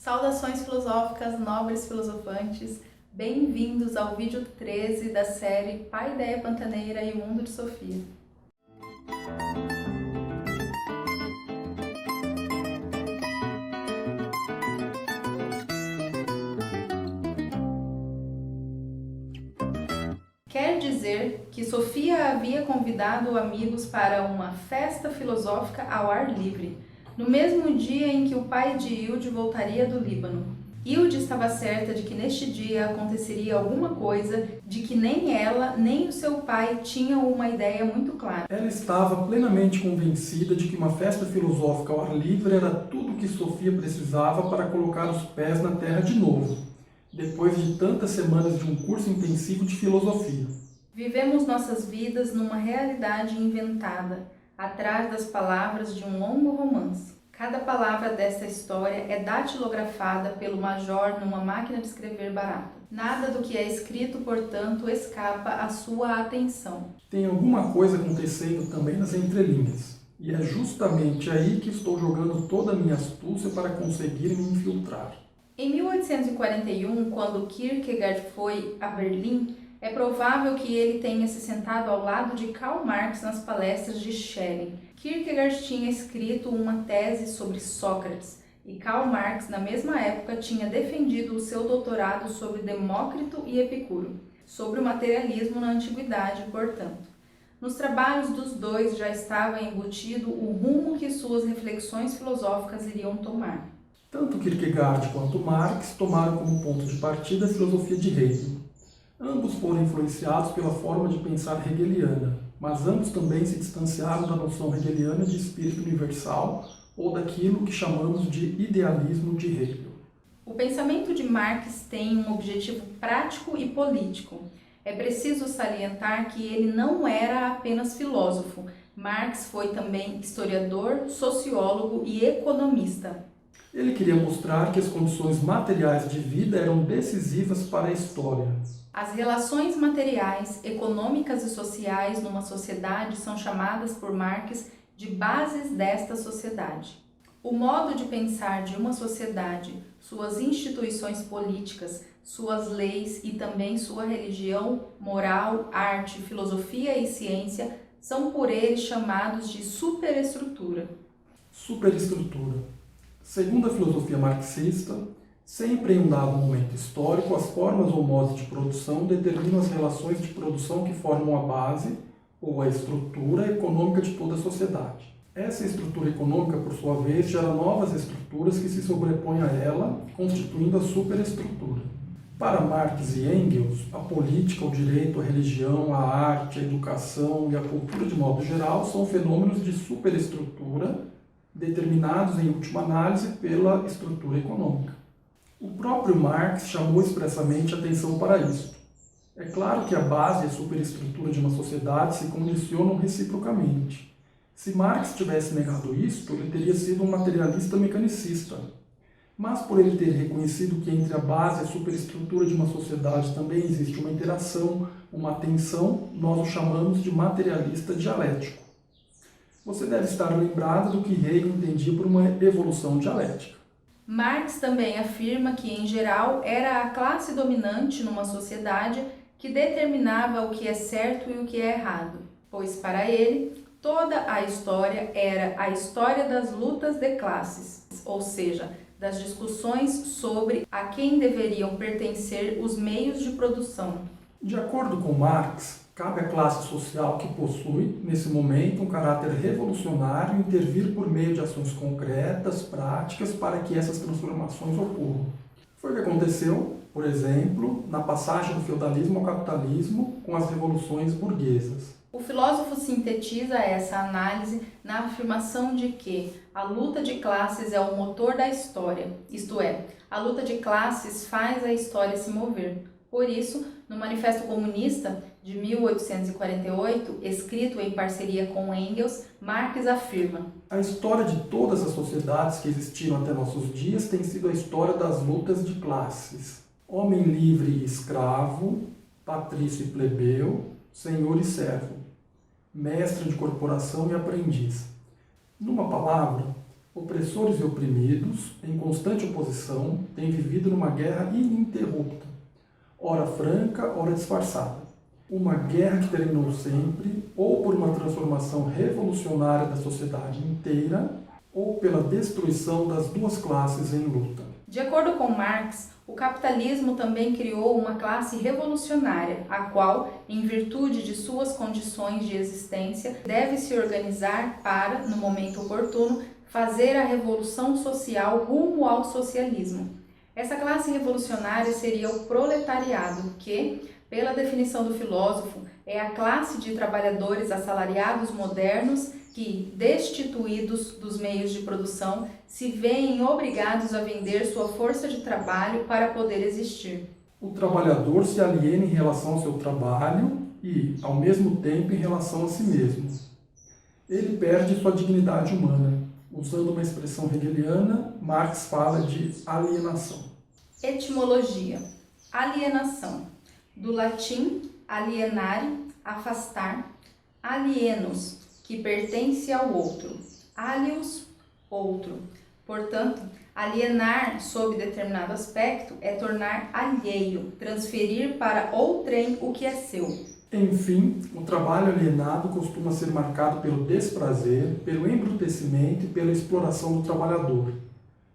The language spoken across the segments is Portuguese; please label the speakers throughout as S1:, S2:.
S1: Saudações filosóficas, nobres filosofantes, bem-vindos ao vídeo 13 da série Paideia Pantaneira e o Mundo de Sofia. Quer dizer que Sofia havia convidado amigos para uma festa filosófica ao ar livre, no mesmo dia em que o pai de Hilde voltaria do Líbano. Hilde estava certa de que neste dia aconteceria alguma coisa de que nem ela nem o seu pai tinham uma ideia muito clara.
S2: Ela estava plenamente convencida de que uma festa filosófica ao ar livre era tudo o que Sofia precisava para colocar os pés na terra de novo, depois de tantas semanas de um curso intensivo de filosofia.
S1: Vivemos nossas vidas numa realidade inventada, atrás das palavras de um longo romance. Cada palavra desta história é datilografada pelo major numa máquina de escrever barata. Nada do que é escrito, portanto, escapa à sua atenção.
S2: Tem alguma coisa acontecendo também nas entrelinhas, e é justamente aí que estou jogando toda a minha astúcia para conseguir me infiltrar.
S1: Em 1841, quando Kierkegaard foi a Berlim, é provável que ele tenha se sentado ao lado de Karl Marx nas palestras de Schelling. Kierkegaard tinha escrito uma tese sobre Sócrates e Karl Marx, na mesma época, tinha defendido o seu doutorado sobre Demócrito e Epicuro, sobre o materialismo na antiguidade, portanto. Nos trabalhos dos dois já estava embutido o rumo que suas reflexões filosóficas iriam tomar.
S2: Tanto Kierkegaard quanto Marx tomaram como ponto de partida a filosofia de Hegel. Ambos foram influenciados pela forma de pensar hegeliana, mas ambos também se distanciaram da noção hegeliana de espírito universal ou daquilo que chamamos de idealismo de Hegel.
S1: O pensamento de Marx tem um objetivo prático e político. É preciso salientar que ele não era apenas filósofo. Marx foi também historiador, sociólogo e economista.
S2: Ele queria mostrar que as condições materiais de vida eram decisivas para a história.
S1: As relações materiais, econômicas e sociais numa sociedade são chamadas por Marx de bases desta sociedade. O modo de pensar de uma sociedade, suas instituições políticas, suas leis e também sua religião, moral, arte, filosofia e ciência são por ele chamados de superestrutura.
S2: Superestrutura. Segundo a filosofia marxista, sempre em um dado momento histórico, as formas ou modos de produção determinam as relações de produção que formam a base ou a estrutura econômica de toda a sociedade. Essa estrutura econômica, por sua vez, gera novas estruturas que se sobrepõem a ela, constituindo a superestrutura. Para Marx e Engels, a política, o direito, a religião, a arte, a educação e a cultura de modo geral são fenômenos de superestrutura determinados, em última análise, pela estrutura econômica. O próprio Marx chamou expressamente atenção para isto. É claro que a base e a superestrutura de uma sociedade se condicionam reciprocamente. Se Marx tivesse negado isto, ele teria sido um materialista mecanicista. Mas por ele ter reconhecido que entre a base e a superestrutura de uma sociedade também existe uma interação, uma tensão, nós o chamamos de materialista dialético. Você deve estar lembrado do que Hegel entendia por uma evolução dialética.
S1: Marx também afirma que, em geral, era a classe dominante numa sociedade que determinava o que é certo e o que é errado, pois para ele, toda a história era a história das lutas de classes, ou seja, das discussões sobre a quem deveriam pertencer os meios de produção.
S2: De acordo com Marx, cabe à classe social que possui, nesse momento, um caráter revolucionário intervir por meio de ações concretas, práticas, para que essas transformações ocorram. Foi o que aconteceu, por exemplo, na passagem do feudalismo ao capitalismo com as revoluções burguesas.
S1: O filósofo sintetiza essa análise na afirmação de que a luta de classes é o motor da história, isto é, a luta de classes faz a história se mover. Por isso, no Manifesto Comunista de 1848, escrito em parceria com Engels, Marx afirma:
S2: a história de todas as sociedades que existiram até nossos dias tem sido a história das lutas de classes. Homem livre e escravo, patrício e plebeu, senhor e servo, mestre de corporação e aprendiz. Numa palavra, Opressores e oprimidos, em constante oposição, têm vivido numa guerra ininterrupta, ora franca, ora disfarçada. Uma guerra que terminou sempre, ou por uma transformação revolucionária da sociedade inteira, ou pela destruição das duas classes em luta.
S1: De acordo com Marx, o capitalismo também criou uma classe revolucionária, a qual, em virtude de suas condições de existência, deve se organizar para, no momento oportuno, fazer a revolução social rumo ao socialismo. Essa classe revolucionária seria o proletariado, que, pela definição do filósofo, é a classe de trabalhadores assalariados modernos que, destituídos dos meios de produção, se veem obrigados a vender sua força de trabalho para poder existir.
S2: O trabalhador se aliena em relação ao seu trabalho e, ao mesmo tempo, em relação a si mesmo. Ele perde sua dignidade humana. Usando uma expressão hegeliana, Marx fala de alienação.
S1: Etimologia: alienação. Do latim alienare, afastar, alienos, que pertence ao outro, alius, outro. Portanto, alienar sob determinado aspecto é tornar alheio, transferir para outrem o que é seu.
S2: Enfim, o trabalho alienado costuma ser marcado pelo desprazer, pelo embrutecimento e pela exploração do trabalhador.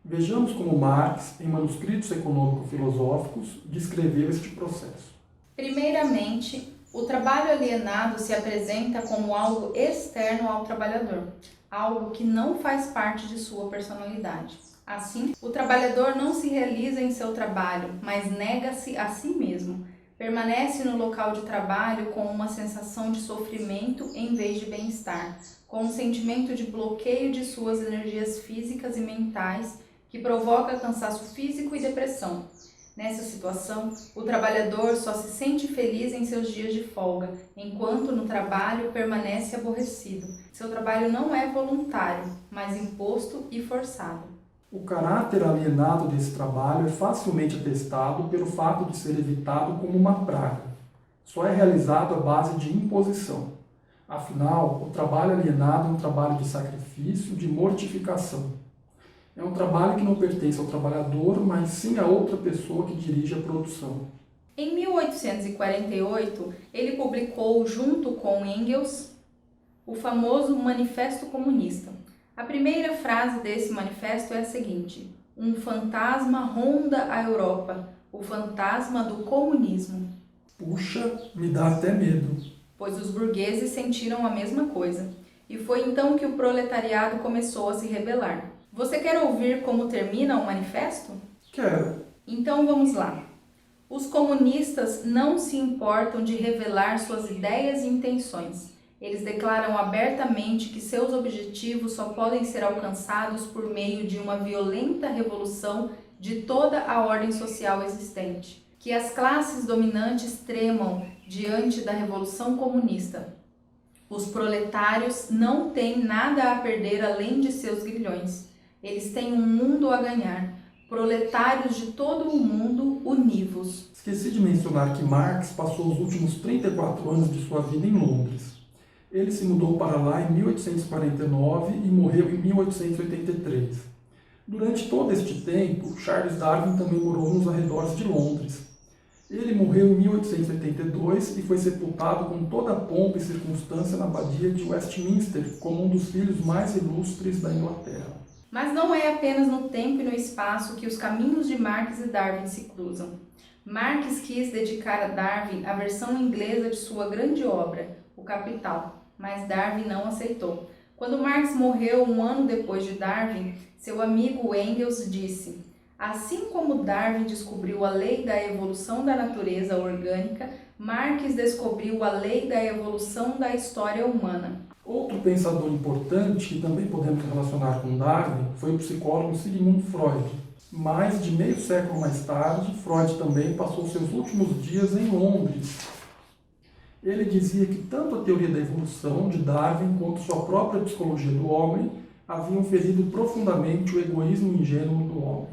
S2: Vejamos como Marx, em manuscritos econômico-filosóficos, descreveu este processo.
S1: Primeiramente, o trabalho alienado se apresenta como algo externo ao trabalhador, algo que não faz parte de sua personalidade. Assim, o trabalhador não se realiza em seu trabalho, mas nega-se a si mesmo. Permanece no local de trabalho com uma sensação de sofrimento em vez de bem-estar, com um sentimento de bloqueio de suas energias físicas e mentais que provoca cansaço físico e depressão. Nessa situação, o trabalhador só se sente feliz em seus dias de folga, enquanto no trabalho permanece aborrecido. Seu trabalho não é voluntário, mas imposto e forçado.
S2: O caráter alienado desse trabalho é facilmente atestado pelo fato de ser evitado como uma praga. Só é realizado à base de imposição. Afinal, o trabalho alienado é um trabalho de sacrifício, de mortificação. É um trabalho que não pertence ao trabalhador, mas sim a outra pessoa que dirige a produção.
S1: Em 1848, ele publicou, junto com Engels, o famoso Manifesto Comunista. A primeira frase desse manifesto é a seguinte: um fantasma ronda a Europa, o fantasma do comunismo.
S2: Puxa, me dá até medo.
S1: Pois os burgueses sentiram a mesma coisa. E foi então que o proletariado começou a se rebelar. Você quer ouvir como termina o manifesto?
S2: Quero.
S1: Então vamos lá. Os comunistas não se importam de revelar suas ideias e intenções. Eles declaram abertamente que seus objetivos só podem ser alcançados por meio de uma violenta revolução de toda a ordem social existente. Que as classes dominantes tremam diante da revolução comunista. Os proletários não têm nada a perder além de seus grilhões. Eles têm um mundo a ganhar. Proletários de todo o mundo, univos.
S2: Esqueci de mencionar que Marx passou os últimos 34 anos de sua vida em Londres. Ele se mudou para lá em 1849 e morreu em 1883. Durante todo este tempo, Charles Darwin também morou nos arredores de Londres. Ele morreu em 1882 e foi sepultado com toda a pompa e circunstância na abadia de Westminster como um dos filhos mais ilustres da Inglaterra.
S1: Mas não é apenas no tempo e no espaço que os caminhos de Marx e Darwin se cruzam. Marx quis dedicar a Darwin a versão inglesa de sua grande obra, O Capital, mas Darwin não aceitou. Quando Marx morreu um ano depois de Darwin, seu amigo Engels disse: assim como Darwin descobriu a lei da evolução da natureza orgânica, Marx descobriu a lei da evolução da história humana.
S2: Outro pensador importante que também podemos relacionar com Darwin foi o psicólogo Sigmund Freud. Mais de meio século mais tarde, Freud também passou seus últimos dias em Londres. Ele dizia que tanto a teoria da evolução de Darwin quanto sua própria psicologia do homem haviam ferido profundamente o egoísmo ingênuo do homem.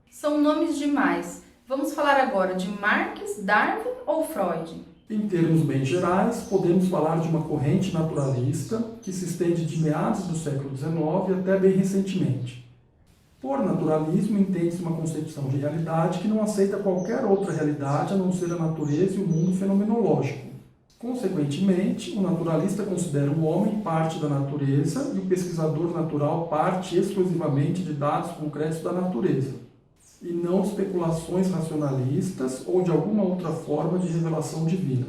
S1: São nomes demais. Vamos falar agora de Marx, Darwin ou Freud?
S2: Em termos bem gerais, podemos falar de uma corrente naturalista que se estende de meados do século XIX até bem recentemente. Por naturalismo, entende-se uma concepção de realidade que não aceita qualquer outra realidade a não ser a natureza e o mundo fenomenológico. Consequentemente, o naturalista considera o homem parte da natureza e o pesquisador natural parte exclusivamente de dados concretos da natureza, e não especulações racionalistas ou de alguma outra forma de revelação divina.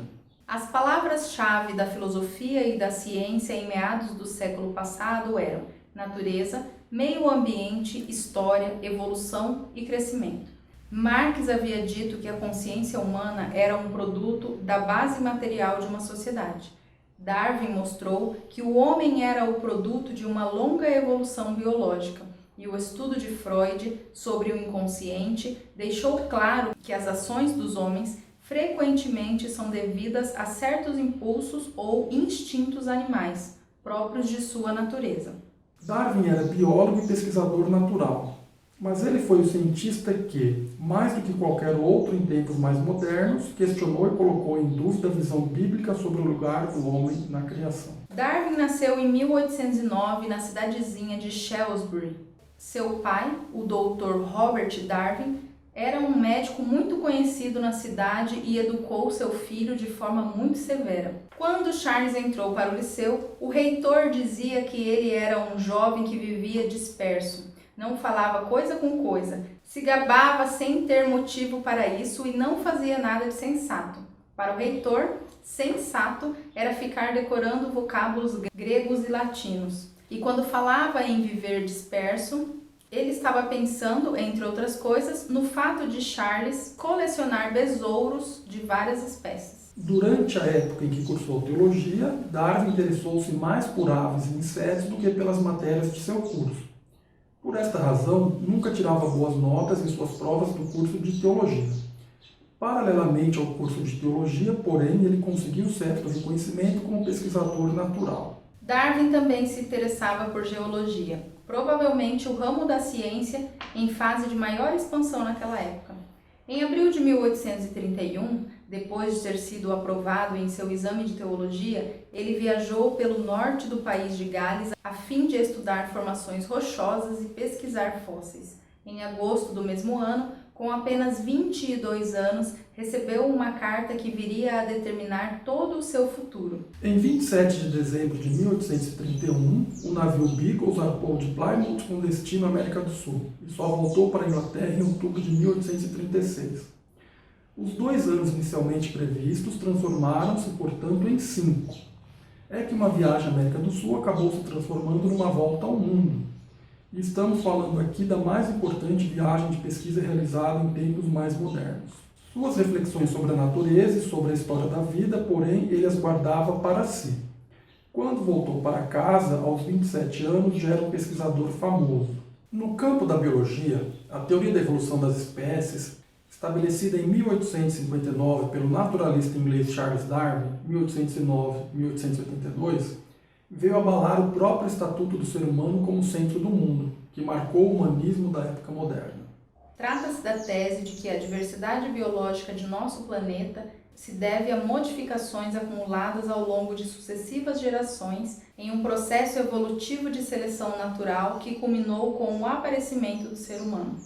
S1: As palavras-chave da filosofia e da ciência em meados do século passado eram natureza, meio ambiente, história, evolução e crescimento. Marx havia dito que a consciência humana era um produto da base material de uma sociedade. Darwin mostrou que o homem era o produto de uma longa evolução biológica, e o estudo de Freud sobre o inconsciente deixou claro que as ações dos homens frequentemente são devidas a certos impulsos ou instintos animais, próprios de sua natureza.
S2: Darwin era biólogo e pesquisador natural, mas ele foi o cientista que, mais do que qualquer outro em tempos mais modernos, questionou e colocou em dúvida a visão bíblica sobre o lugar do homem na criação.
S1: Darwin nasceu em 1809 na cidadezinha de Shrewsbury. Seu pai, o Dr. Robert Darwin, era um médico muito conhecido na cidade e educou seu filho de forma muito severa. Quando Charles entrou para o liceu, o reitor dizia que ele era um jovem que vivia disperso, não falava coisa com coisa, se gabava sem ter motivo para isso e não fazia nada de sensato. Para o reitor, sensato era ficar decorando vocábulos gregos e latinos. E quando falava em viver disperso, ele estava pensando, entre outras coisas, no fato de Charles colecionar besouros de várias espécies.
S2: Durante a época em que cursou teologia, Darwin interessou-se mais por aves e insetos do que pelas matérias de seu curso. Por esta razão, nunca tirava boas notas em suas provas do curso de teologia. Paralelamente ao curso de teologia, porém, ele conseguiu certo reconhecimento como pesquisador natural.
S1: Darwin também se interessava por geologia, provavelmente o ramo da ciência em fase de maior expansão naquela época. Em abril de 1831, depois de ter sido aprovado em seu exame de teologia, ele viajou pelo norte do país de Gales a fim de estudar formações rochosas e pesquisar fósseis. Em agosto do mesmo ano, com apenas 22 anos, recebeu uma carta que viria a determinar todo o seu futuro.
S2: Em 27 de dezembro de 1831, o navio Beagle zarpou de Plymouth com destino à América do Sul e só voltou para a Inglaterra em outubro de 1836. Os 2 anos inicialmente previstos transformaram-se, portanto, em 5. É que uma viagem à América do Sul acabou se transformando numa volta ao mundo. E estamos falando aqui da mais importante viagem de pesquisa realizada em tempos mais modernos. Suas reflexões sobre a natureza e sobre a história da vida, porém, ele as guardava para si. Quando voltou para casa, aos 27 anos, já era um pesquisador famoso. No campo da biologia, a teoria da evolução das espécies, estabelecida em 1859 pelo naturalista inglês Charles Darwin, 1809-1882, veio abalar o próprio estatuto do ser humano como centro do mundo, que marcou o humanismo da época moderna.
S1: Trata-se da tese de que a diversidade biológica de nosso planeta se deve a modificações acumuladas ao longo de sucessivas gerações em um processo evolutivo de seleção natural que culminou com o aparecimento do ser humano.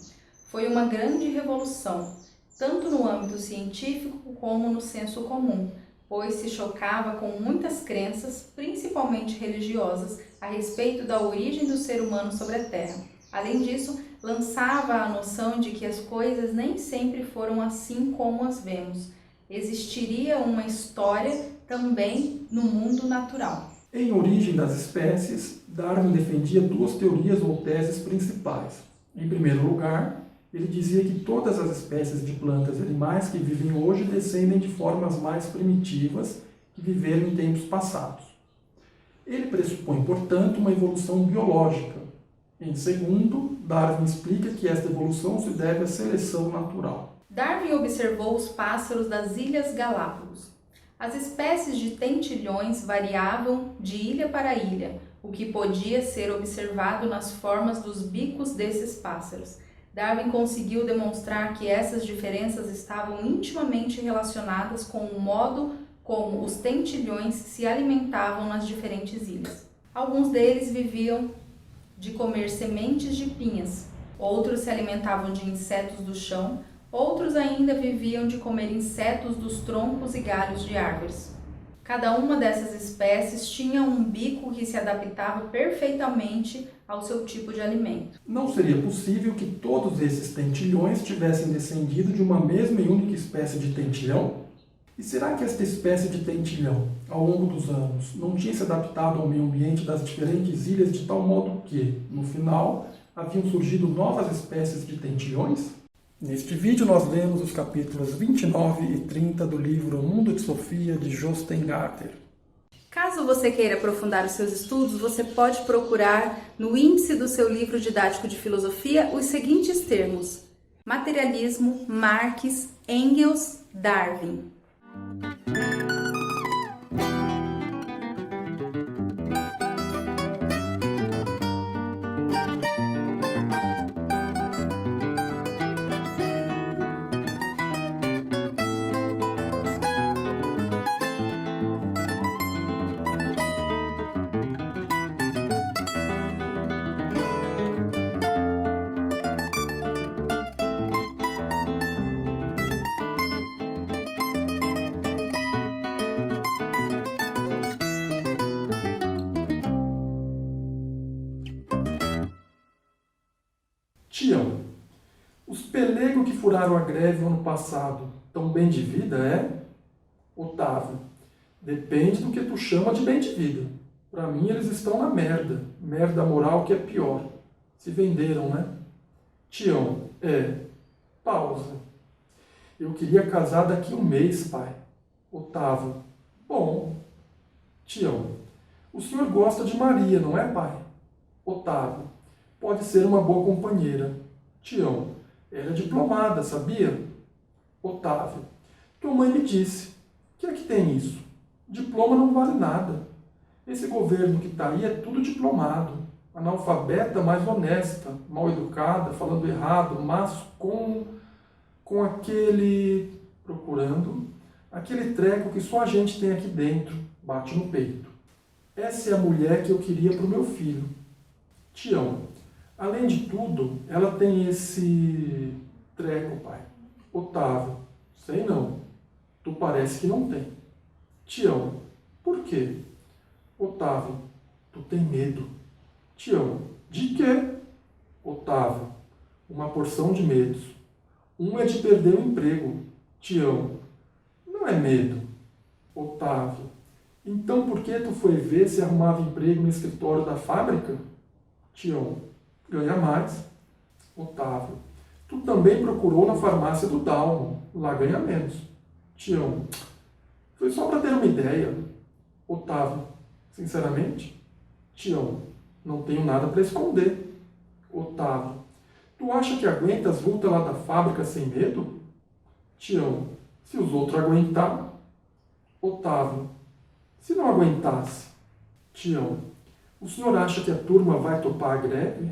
S1: Foi uma grande revolução, tanto no âmbito científico como no senso comum, pois se chocava com muitas crenças, principalmente religiosas, a respeito da origem do ser humano sobre a Terra. Além disso, lançava a noção de que as coisas nem sempre foram assim como as vemos. Existiria uma história também no mundo natural.
S2: Em Origem das Espécies, Darwin defendia 2 teorias ou teses principais. Em primeiro lugar, ele dizia que todas as espécies de plantas e animais que vivem hoje descendem de formas mais primitivas que viveram em tempos passados. Ele pressupõe, portanto, uma evolução biológica. Em segundo, Darwin explica que esta evolução se deve à seleção natural.
S1: Darwin observou os pássaros das Ilhas Galápagos. As espécies de tentilhões variavam de ilha para ilha, o que podia ser observado nas formas dos bicos desses pássaros. Darwin conseguiu demonstrar que essas diferenças estavam intimamente relacionadas com o modo como os tentilhões se alimentavam nas diferentes ilhas. Alguns deles viviam de comer sementes de pinhas, outros se alimentavam de insetos do chão, outros ainda viviam de comer insetos dos troncos e galhos de árvores. Cada uma dessas espécies tinha um bico que se adaptava perfeitamente ao seu tipo de alimento.
S2: Não seria possível que todos esses tentilhões tivessem descendido de uma mesma e única espécie de tentilhão? E será que esta espécie de tentilhão, ao longo dos anos, não tinha se adaptado ao meio ambiente das diferentes ilhas de tal modo que, no final, haviam surgido novas espécies de tentilhões? Neste vídeo nós lemos os capítulos 29 e 30 do livro O Mundo de Sofia, de Jostein Gaarder.
S1: Caso você queira aprofundar os seus estudos, você pode procurar no índice do seu livro didático de filosofia os seguintes termos: materialismo, Marx, Engels, Darwin.
S2: Tião, os pelegos que furaram a greve ano passado tão bem de vida, é? Otávio, depende do que tu chama de bem de vida. Para mim eles estão na merda. Merda moral que é pior. Se venderam, né? Tião, pausa. Eu queria casar daqui 1 mês, pai. Otávio, bom. Tião, o senhor gosta de Maria, não é, pai? Otávio, pode ser uma boa companheira. Tião, ela é diplomada, sabia? Otávio, tua mãe me disse. Que é que tem isso? Diploma não vale nada. Esse governo que está aí é tudo diplomado. Analfabeta, mas honesta, mal educada, falando errado, mas com aquele... procurando... aquele treco que só a gente tem aqui dentro, bate no peito. Essa é a mulher que eu queria para o meu filho. Tião, além de tudo, ela tem esse treco, pai. Otávio, sei não. Tu parece que não tem. Tião, por quê? Otávio, tu tem medo. Tião, de quê? Otávio, uma porção de medos. Um é de perder o emprego. Tião, não é medo. Otávio, então por que tu foi ver se arrumava emprego no escritório da fábrica? Tião, ganha mais. Otávio, tu também procurou na farmácia do Dalmo, lá ganha menos. Tião, foi só para ter uma ideia. Otávio, sinceramente? Tião, não tenho nada para esconder. Otávio, tu acha que aguenta as lutas lá da fábrica sem medo? Tião, se os outros aguentar. Otávio, se não aguentasse. Tião, o senhor acha que a turma vai topar a greve?